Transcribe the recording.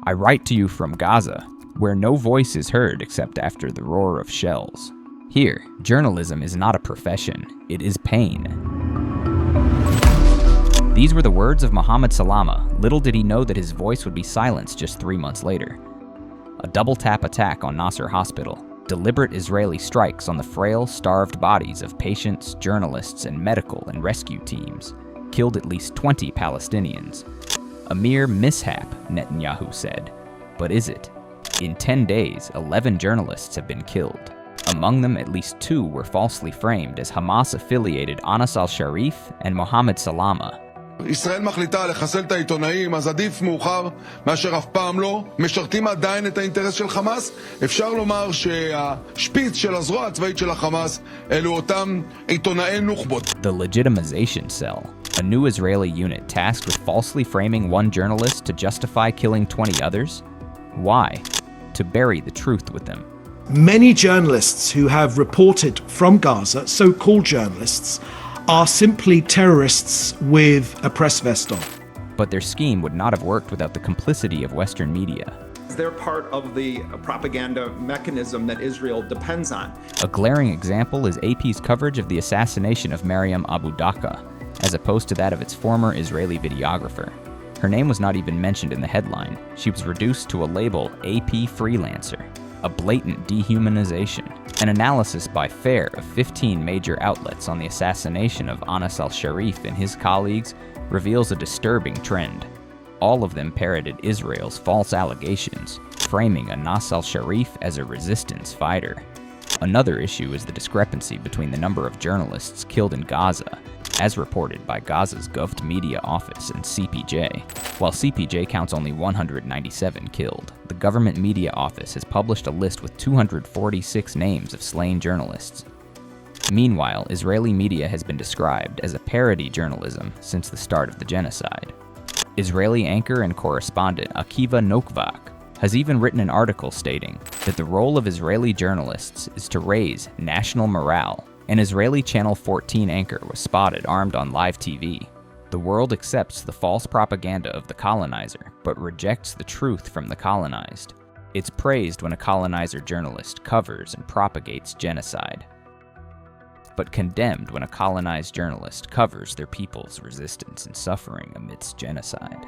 I write to you from Gaza, where no voice is heard except after the roar of shells. Here, journalism is not a profession, it is pain. These were the words of Mohammed Salama. Little did he know that his voice would be silenced just 3 months later. A double-tap attack on Nasser Hospital, deliberate Israeli strikes on the frail, starved bodies of patients, journalists, and medical and rescue teams killed at least 20 Palestinians. A mere mishap, Netanyahu said. But is it? In 10 days, 11 journalists have been killed. Among them, at least 2 were falsely framed as Hamas-affiliated Anas al-Sharif and Mohammed Salama. ישראל מחליטה לחסל את העיתונאים, אז עדיף מאוחר מאשר אף פעם לא. משרתים עדיין את האינטרס של חמאס. אפשר לומר שהשפיץ של הזרוע הצבאית של החמאס אלו אותם עיתונאי נוח'בות. The legitimization cell, a new Israeli unit tasked with falsely framing one journalist to justify killing 20 others? Why? To bury the truth with them. Many journalists who have reported from Gaza, so-called journalists, are simply terrorists with a press vest on. But their scheme would not have worked without the complicity of Western media. They're part of the propaganda mechanism that Israel depends on. A glaring example is AP's coverage of the assassination of Maryam Abu Daqqa, as opposed to that of its former Israeli videographer. Her name was not even mentioned in the headline. She was reduced to a label AP freelancer, a blatant dehumanization. An analysis by FAIR of 15 major outlets on the assassination of Anas al-Sharif and his colleagues reveals a disturbing trend. All of them parroted Israel's false allegations, framing Anas al-Sharif as a resistance fighter. Another issue is the discrepancy between the number of journalists killed in Gaza, as reported by Gaza's Govt Media Office and CPJ. While CPJ counts only 197 killed, the Government Media Office has published a list with 246 names of slain journalists. Meanwhile, Israeli media has been described as a parody journalism since the start of the genocide. Israeli anchor and correspondent Akiva Nokvak has even written an article stating that the role of Israeli journalists is to raise national morale. An Israeli Channel 14 anchor was spotted armed on live TV. The world accepts the false propaganda of the colonizer, but rejects the truth from the colonized. It's praised when a colonizer journalist covers and propagates genocide, but condemned when a colonized journalist covers their people's resistance and suffering amidst genocide.